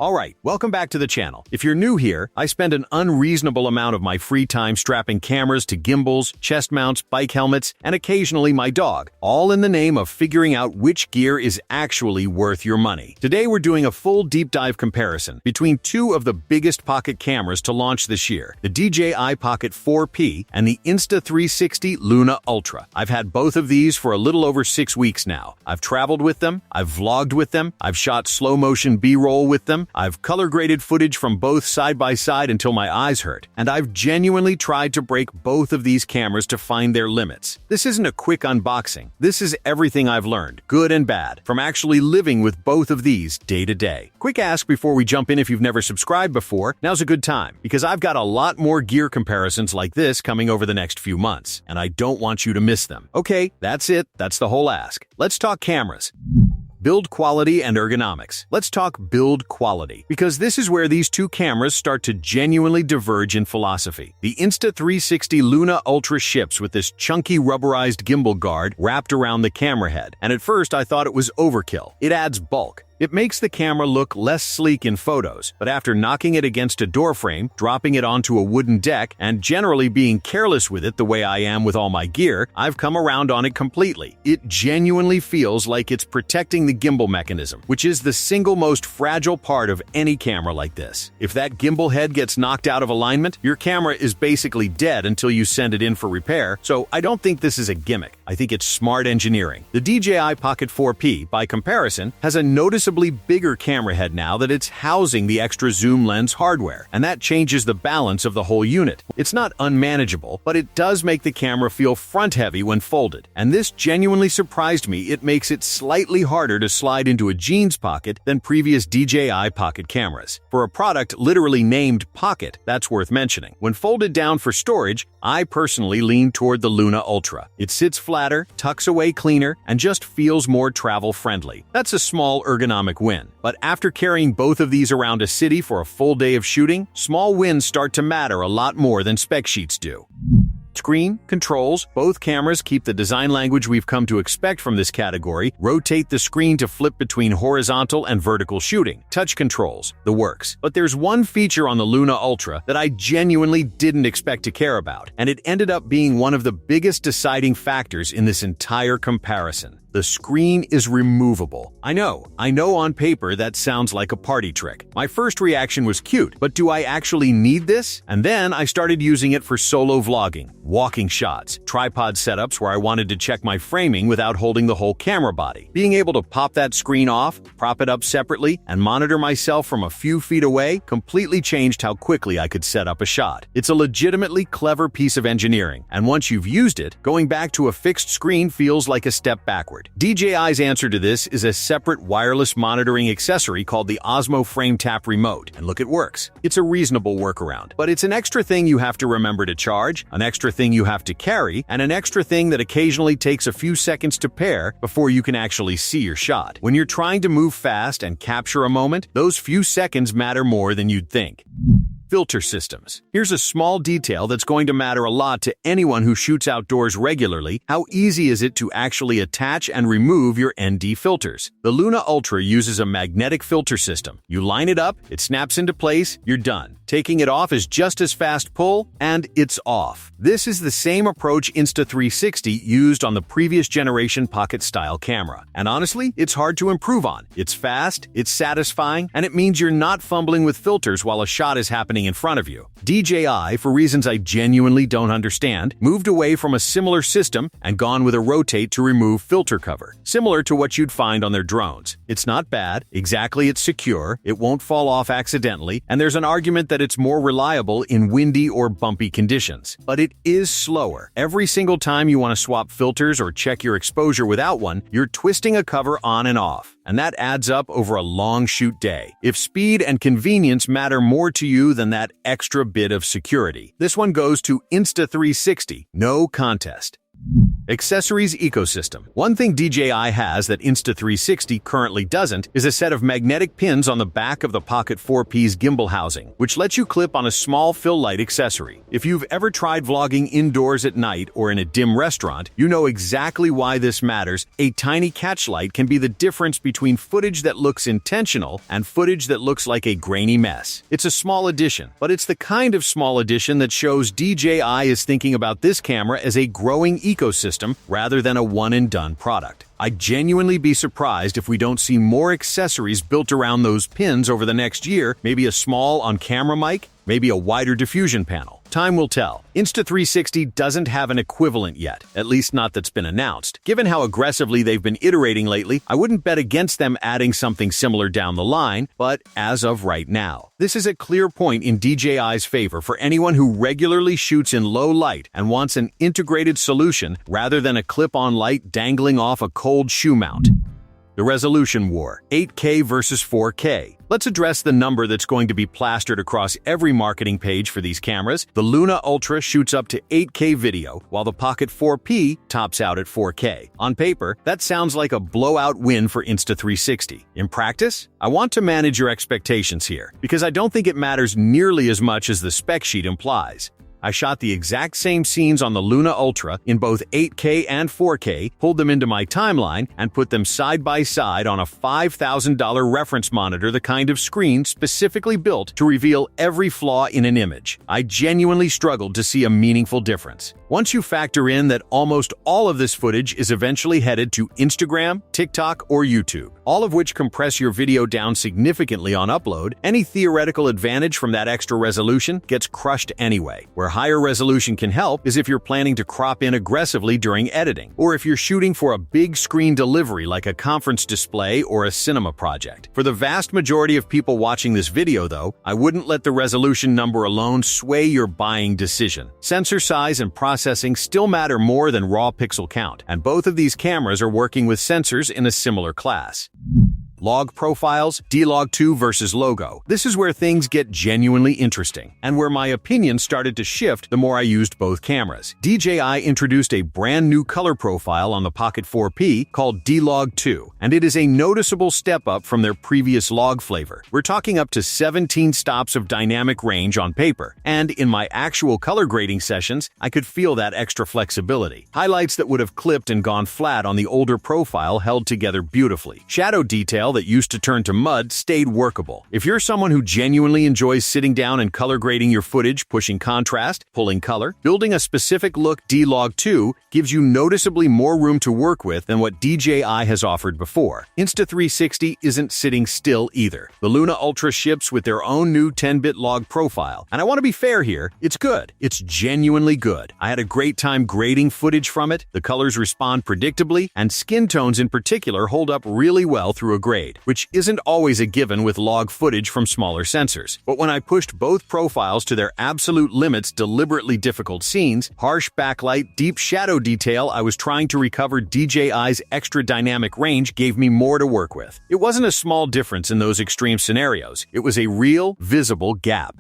Alright, welcome back to the channel. If you're new here, I spend an unreasonable amount of my free time strapping cameras to gimbals, chest mounts, bike helmets, and occasionally my dog, all in the name of figuring out which gear is actually worth your money. Today we're doing a full deep dive comparison between two of the biggest pocket cameras to launch this year, the DJI Pocket 4P and the Insta360 Luna Ultra. I've had both of these for a little over 6 weeks now. I've traveled with them, I've vlogged with them, I've shot slow-motion B-roll with them, I've color-graded footage from both side by side until my eyes hurt, and I've genuinely tried to break both of these cameras to find their limits. This isn't a quick unboxing. This is everything I've learned, good and bad, from actually living with both of these day to day. Quick ask before we jump in: if you've never subscribed before, now's a good time, because I've got a lot more gear comparisons like this coming over the next few months, and I don't want you to miss them. Okay, that's it. That's the whole ask. Let's talk cameras. Build quality and ergonomics. Let's talk build quality, because this is where these two cameras start to genuinely diverge in philosophy. The Insta360 Luna Ultra ships with this chunky rubberized gimbal guard wrapped around the camera head, and at first I thought it was overkill. It adds bulk. It makes the camera look less sleek in photos, but after knocking it against a door frame, dropping it onto a wooden deck, and generally being careless with it the way I am with all my gear, I've come around on it completely. It genuinely feels like it's protecting the gimbal mechanism, which is the single most fragile part of any camera like this. If that gimbal head gets knocked out of alignment, your camera is basically dead until you send it in for repair, so I don't think this is a gimmick. I think it's smart engineering. The DJI Pocket 4P, by comparison, has a noticeably bigger camera head now that it's housing the extra zoom lens hardware, and that changes the balance of the whole unit. It's not unmanageable, but it does make the camera feel front-heavy when folded, and this genuinely surprised me. It makes it slightly harder to slide into a jeans pocket than previous DJI Pocket cameras. For a product literally named Pocket, that's worth mentioning. When folded down for storage, I personally lean toward the Luna Ultra. It sits flatter, tucks away cleaner, and just feels more travel-friendly. That's a small ergonomic win. But after carrying both of these around a city for a full day of shooting, small wins start to matter a lot more than spec sheets do. Screen, controls, both cameras keep the design language we've come to expect from this category. Rotate the screen to flip between horizontal and vertical shooting. Touch controls, the works. But there's one feature on the Luna Ultra that I genuinely didn't expect to care about, and it ended up being one of the biggest deciding factors in this entire comparison. The screen is removable. I know on paper that sounds like a party trick. My first reaction was cute, but do I actually need this? And then I started using it for solo vlogging, walking shots, tripod setups where I wanted to check my framing without holding the whole camera body. Being able to pop that screen off, prop it up separately, and monitor myself from a few feet away completely changed how quickly I could set up a shot. It's a legitimately clever piece of engineering, and once you've used it, going back to a fixed screen feels like a step backward. DJI's answer to this is a separate wireless monitoring accessory called the Osmo FrameTap remote, and look, it works. It's a reasonable workaround, but it's an extra thing you have to remember to charge, an extra thing you have to carry, and an extra thing that occasionally takes a few seconds to pair before you can actually see your shot. When you're trying to move fast and capture a moment, those few seconds matter more than you'd think. Filter systems. Here's a small detail that's going to matter a lot to anyone who shoots outdoors regularly. How easy is it to actually attach and remove your ND filters? The Luna Ultra uses a magnetic filter system. You line it up, it snaps into place, you're done. Taking it off is just as fast pull, and it's off. This is the same approach Insta360 used on the previous generation Pocket-style camera. And honestly, it's hard to improve on. It's fast, it's satisfying, and it means you're not fumbling with filters while a shot is happening in front of you. DJI, for reasons I genuinely don't understand, moved away from a similar system and gone with a rotate to remove filter cover, similar to what you'd find on their drones. It's not bad, exactly, it's secure, it won't fall off accidentally, and there's an argument that it's more reliable in windy or bumpy conditions. But it is slower. Every single time you want to swap filters or check your exposure without one, you're twisting a cover on and off, and that adds up over a long shoot day. If speed and convenience matter more to you than that extra bit of security, this one goes to Insta360, no contest. Accessories ecosystem. One thing DJI has that Insta360 currently doesn't is a set of magnetic pins on the back of the Pocket 4P's gimbal housing, which lets you clip on a small fill light accessory. If you've ever tried vlogging indoors at night or in a dim restaurant, you know exactly why this matters. A tiny catch light can be the difference between footage that looks intentional and footage that looks like a grainy mess. It's a small addition, but it's the kind of small addition that shows DJI is thinking about this camera as a growing ecosystem rather than a one-and-done product. I'd genuinely be surprised if we don't see more accessories built around those pins over the next year, maybe a small on-camera mic, maybe a wider diffusion panel. Time will tell. Insta360 doesn't have an equivalent yet, at least not that's been announced. Given how aggressively they've been iterating lately, I wouldn't bet against them adding something similar down the line, but as of right now, this is a clear point in DJI's favor for anyone who regularly shoots in low light and wants an integrated solution rather than a clip-on light dangling off a cold shoe mount. The resolution war, 8K versus 4K. Let's address the number that's going to be plastered across every marketing page for these cameras. The Luna Ultra shoots up to 8K video, while the Pocket 4P tops out at 4K. On paper, that sounds like a blowout win for Insta360. In practice, I want to manage your expectations here, because I don't think it matters nearly as much as the spec sheet implies. I shot the exact same scenes on the Luna Ultra in both 8K and 4K, pulled them into my timeline, and put them side by side on a $5,000 reference monitor, the kind of screen specifically built to reveal every flaw in an image. I genuinely struggled to see a meaningful difference. Once you factor in that almost all of this footage is eventually headed to Instagram, TikTok, or YouTube, all of which compress your video down significantly on upload, any theoretical advantage from that extra resolution gets crushed anyway. Where higher resolution can help is if you're planning to crop in aggressively during editing, or if you're shooting for a big screen delivery like a conference display or a cinema project. For the vast majority of people watching this video, though, I wouldn't let the resolution number alone sway your buying decision. Sensor size and processing still matter more than raw pixel count, and both of these cameras are working with sensors in a similar class. Log profiles, D-Log2 versus logo. This is where things get genuinely interesting, and where my opinion started to shift the more I used both cameras. DJI introduced a brand new color profile on the Pocket 4P called D-Log2, and it is a noticeable step up from their previous log flavor. We're talking up to 17 stops of dynamic range on paper, and in my actual color grading sessions, I could feel that extra flexibility. Highlights that would have clipped and gone flat on the older profile held together beautifully. Shadow detail that used to turn to mud stayed workable. If you're someone who genuinely enjoys sitting down and color grading your footage, pushing contrast, pulling color, building a specific look D-Log2 gives you noticeably more room to work with than what DJI has offered before. Insta360 isn't sitting still either. The Luna Ultra ships with their own new 10-bit log profile, and I want to be fair here, it's good. It's genuinely good. I had a great time grading footage from it, the colors respond predictably, and skin tones in particular hold up really well through a grade, which isn't always a given with log footage from smaller sensors. But when I pushed both profiles to their absolute limits, deliberately difficult scenes, harsh backlight, deep shadow detail, I was trying to recover DJI's extra dynamic range gave me more to work with. It wasn't a small difference in those extreme scenarios. It was a real, visible gap.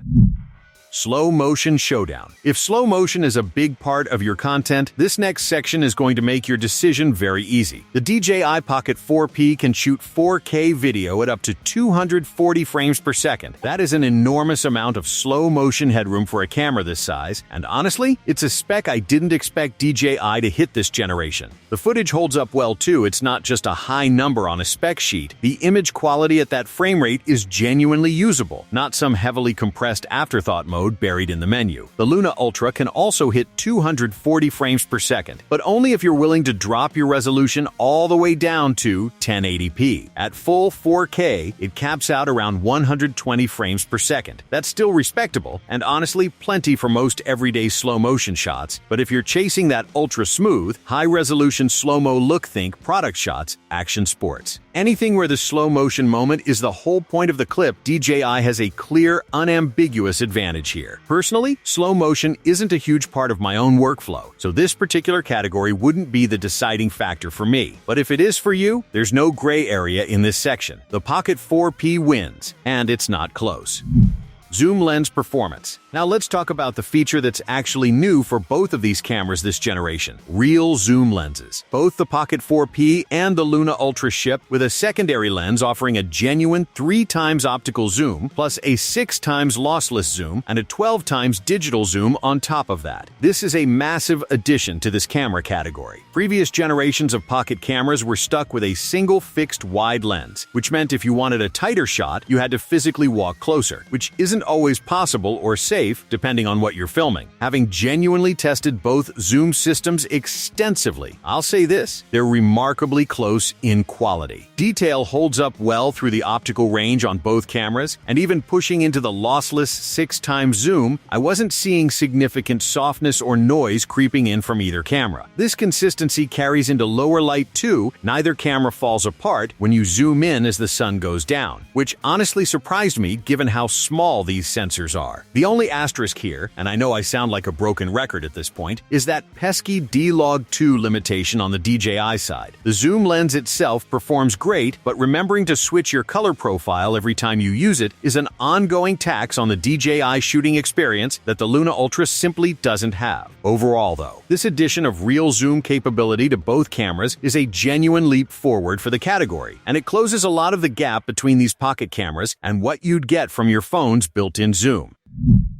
Slow motion showdown. If slow motion is a big part of your content, this next section is going to make your decision very easy. The DJI Pocket 4P can shoot 4K video at up to 240 frames per second. That is an enormous amount of slow motion headroom for a camera this size, and honestly, it's a spec I didn't expect DJI to hit this generation. The footage holds up well too. It's not just a high number on a spec sheet. The image quality at that frame rate is genuinely usable, not some heavily compressed afterthought mode buried in the menu. The Luna Ultra can also hit 240 frames per second, but only if you're willing to drop your resolution all the way down to 1080p. At full 4K, it caps out around 120 frames per second. That's still respectable, and honestly plenty for most everyday slow motion shots, but if you're chasing that ultra smooth, high-resolution slow-mo look, think product shots, action sports. Anything where the slow motion moment is the whole point of the clip, DJI has a clear, unambiguous advantage here. Personally, slow motion isn't a huge part of my own workflow, so this particular category wouldn't be the deciding factor for me. But if it is for you, there's no gray area in this section. The Pocket 4P wins, and it's not close. Zoom lens performance. Now let's talk about the feature that's actually new for both of these cameras this generation: real zoom lenses. Both the Pocket 4P and the Luna Ultra ship with a secondary lens offering a genuine 3x optical zoom, plus a 6x lossless zoom, and a 12x digital zoom on top of that. This is a massive addition to this camera category. Previous generations of Pocket cameras were stuck with a single fixed wide lens, which meant if you wanted a tighter shot, you had to physically walk closer, which isn't always possible or safe depending on what you're filming. Having genuinely tested both zoom systems extensively, I'll say this: they're remarkably close in quality. Detail holds up well through the optical range on both cameras, and even pushing into the lossless 6x zoom, I wasn't seeing significant softness or noise creeping in from either camera. This consistency carries into lower light too. Neither camera falls apart when you zoom in as the sun goes down, which honestly surprised me given how small these sensors are. The only asterisk here, and I know I sound like a broken record at this point, is that pesky D-Log2 limitation on the DJI side. The zoom lens itself performs great, but remembering to switch your color profile every time you use it is an ongoing tax on the DJI shooting experience that the Luna Ultra simply doesn't have. Overall, though, this addition of real zoom capability to both cameras is a genuine leap forward for the category, and it closes a lot of the gap between these Pocket cameras and what you'd get from your phone's built-in zoom.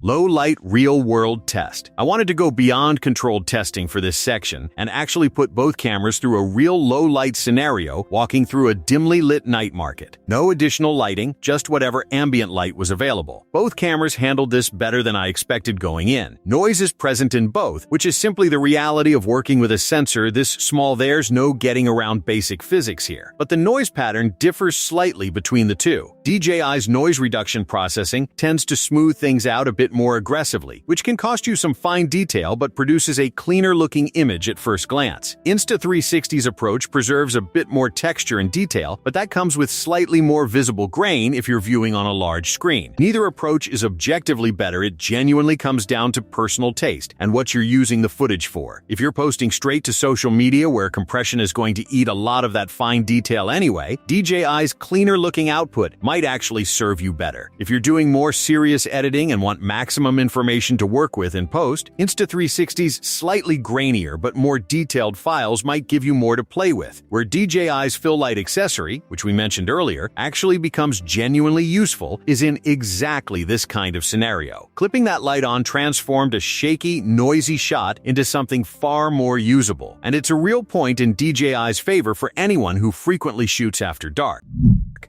Low-light real-world test. I wanted to go beyond controlled testing for this section and actually put both cameras through a real low-light scenario, walking through a dimly lit night market. No additional lighting, just whatever ambient light was available. Both cameras handled this better than I expected going in. Noise is present in both, which is simply the reality of working with a sensor this small. There's no getting around basic physics here. But the noise pattern differs slightly between the two. DJI's noise reduction processing tends to smooth things out a bit more aggressively, which can cost you some fine detail but produces a cleaner-looking image at first glance. Insta360's approach preserves a bit more texture and detail, but that comes with slightly more visible grain if you're viewing on a large screen. Neither approach is objectively better. It genuinely comes down to personal taste and what you're using the footage for. If you're posting straight to social media where compression is going to eat a lot of that fine detail anyway, DJI's cleaner-looking output might actually serve you better. If you're doing more serious editing and want maximum information to work with in post, Insta360's slightly grainier but more detailed files might give you more to play with, where DJI's fill light accessory, which we mentioned earlier, actually becomes genuinely useful is in exactly this kind of scenario. Clipping that light on transformed a shaky, noisy shot into something far more usable, and it's a real point in DJI's favor for anyone who frequently shoots after dark.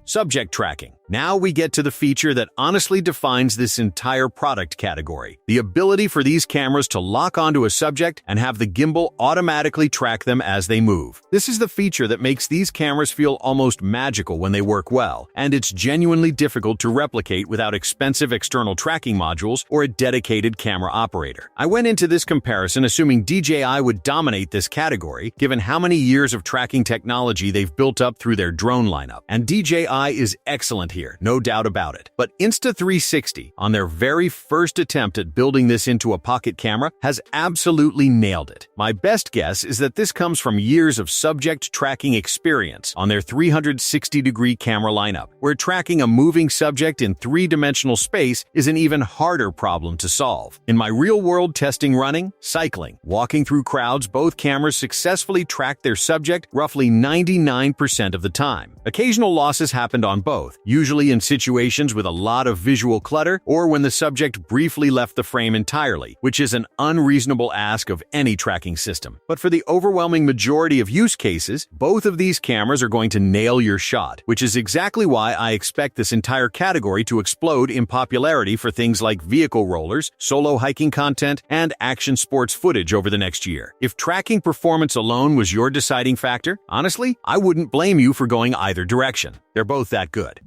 Subject tracking. Now we get to the feature that honestly defines this entire product category: the ability for these cameras to lock onto a subject and have the gimbal automatically track them as they move. This is the feature that makes these cameras feel almost magical when they work well, and it's genuinely difficult to replicate without expensive external tracking modules or a dedicated camera operator. I went into this comparison assuming DJI would dominate this category, given how many years of tracking technology they've built up through their drone lineup, and DJI is excellent here, no doubt about it. But Insta360, on their very first attempt at building this into a Pocket camera, has absolutely nailed it. My best guess is that this comes from years of subject tracking experience on their 360-degree camera lineup, where tracking a moving subject in three-dimensional space is an even harder problem to solve. In my real-world testing running, cycling, walking through crowds, both cameras successfully tracked their subject roughly 99% of the time. Occasional losses happened on both, usually in situations with a lot of visual clutter or when the subject briefly left the frame entirely, which is an unreasonable ask of any tracking system. But for the overwhelming majority of use cases, both of these cameras are going to nail your shot, which is exactly why I expect this entire category to explode in popularity for things like vehicle rollers, solo hiking content, and action sports footage over the next year. If tracking performance alone was your deciding factor, honestly, I wouldn't blame you for going either direction. They're both that good.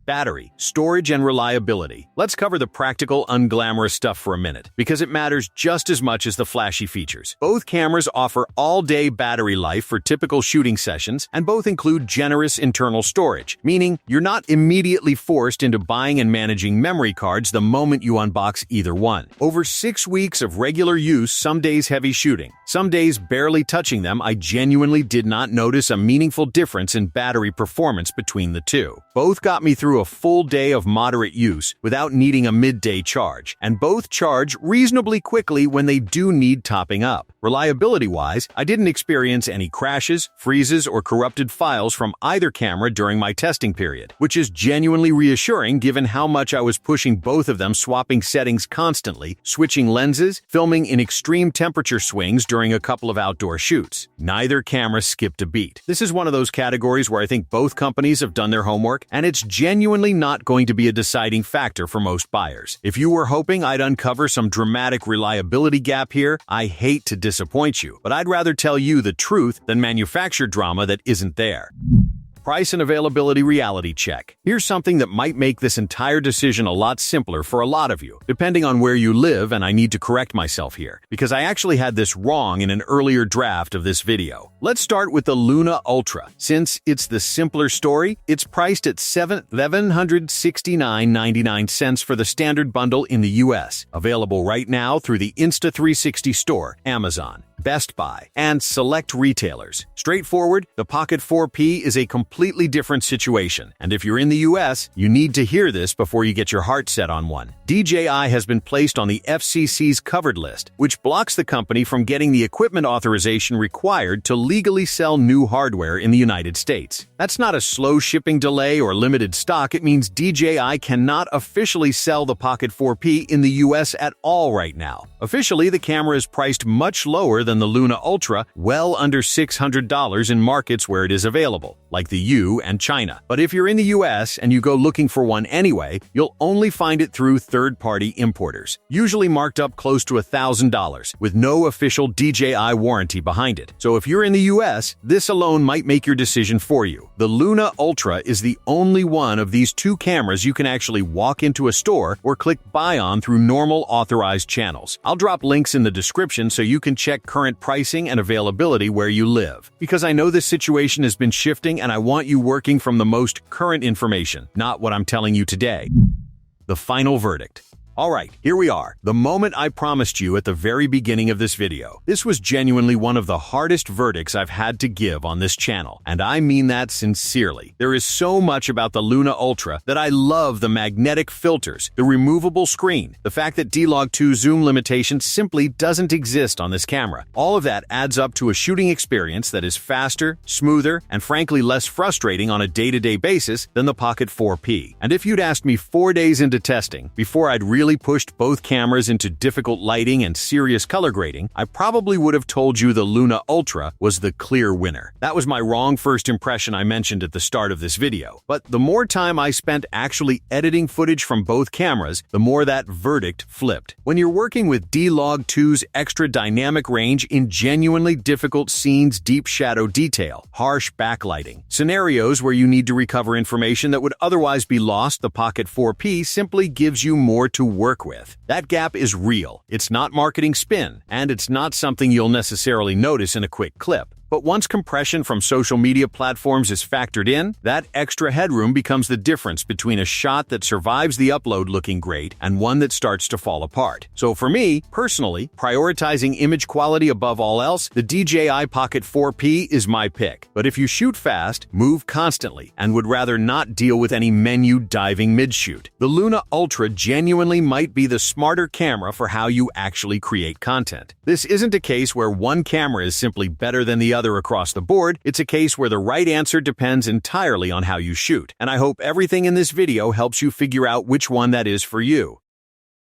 Battery, storage, and reliability. Let's cover the practical, unglamorous stuff for a minute, because it matters just as much as the flashy features. Both cameras offer all-day battery life for typical shooting sessions, and both include generous internal storage, meaning you're not immediately forced into buying and managing memory cards the moment you unbox either one. Over 6 weeks of regular use, some days heavy shooting, some days barely touching them, I genuinely did not notice a meaningful difference in battery performance between the two. Both got me through through a full day of moderate use without needing a midday charge, and both charge reasonably quickly when they do need topping up. Reliability-wise, I didn't experience any crashes, freezes, or corrupted files from either camera during my testing period, which is genuinely reassuring given how much I was pushing both of them, swapping settings constantly, switching lenses, filming in extreme temperature swings during a couple of outdoor shoots. Neither camera skipped a beat. This is one of those categories where I think both companies have done their homework, and it's genuinely not going to be a deciding factor for most buyers. If you were hoping I'd uncover some dramatic reliability gap here, I hate to disappoint you, but I'd rather tell you the truth than manufacture drama that isn't there. Price and availability reality check. Here's something that might make this entire decision a lot simpler for a lot of you, depending on where you live, and I need to correct myself here, because I actually had this wrong in an earlier draft of this video. Let's start with the Luna Ultra. Since it's the simpler story, it's priced at $1,169.99 for the standard bundle in the US, available right now through the Insta360 store, Amazon, Best Buy, and select retailers. Straightforward, the Pocket 4P is a completely different situation, and if you're in the US, you need to hear this before you get your heart set on one. DJI has been placed on the FCC's covered list, which blocks the company from getting the equipment authorization required to legally sell new hardware in the United States. That's not a slow shipping delay or limited stock. It means DJI cannot officially sell the Pocket 4P in the US at all right now. Officially, the camera is priced much lower than the Luna Ultra, well under $600 in markets where it is available, like the EU and China. But if you're in the US and you go looking for one anyway, you'll only find it through third-party importers, usually marked up close to $1,000, with no official DJI warranty behind it. So if you're in the US, this alone might make your decision for you. The Luna Ultra is the only one of these two cameras you can actually walk into a store or click buy on through normal authorized channels. I'll drop links in the description so you can check current pricing and availability where you live, because I know this situation has been shifting and I want you working from the most current information, not what I'm telling you today. The final verdict. Alright, here we are, the moment I promised you at the very beginning of this video. This was genuinely one of the hardest verdicts I've had to give on this channel, and I mean that sincerely. There is so much about the Luna Ultra that I love: the magnetic filters, the removable screen, the fact that D-Log2 zoom limitation simply doesn't exist on this camera. All of that adds up to a shooting experience that is faster, smoother, and frankly less frustrating on a day-to-day basis than the Pocket 4P. And if you'd asked me 4 days into testing, before I'd really pushed both cameras into difficult lighting and serious color grading, I probably would have told you the Luna Ultra was the clear winner. That was my wrong first impression I mentioned at the start of this video. But the more time I spent actually editing footage from both cameras, the more that verdict flipped. When you're working with D-Log2's extra dynamic range in genuinely difficult scenes, deep shadow detail, harsh backlighting, scenarios where you need to recover information that would otherwise be lost, the Pocket 4P simply gives you more to work with. That gap is real. It's not marketing spin, and it's not something you'll necessarily notice in a quick clip. But once compression from social media platforms is factored in, that extra headroom becomes the difference between a shot that survives the upload looking great and one that starts to fall apart. So for me, personally, prioritizing image quality above all else, the DJI Pocket 4P is my pick. But if you shoot fast, move constantly, and would rather not deal with any menu diving mid-shoot, the Luna Ultra genuinely might be the smarter camera for how you actually create content. This isn't a case where one camera is simply better than the other across the board. It's a case where the right answer depends entirely on how you shoot. And I hope everything in this video helps you figure out which one that is for you.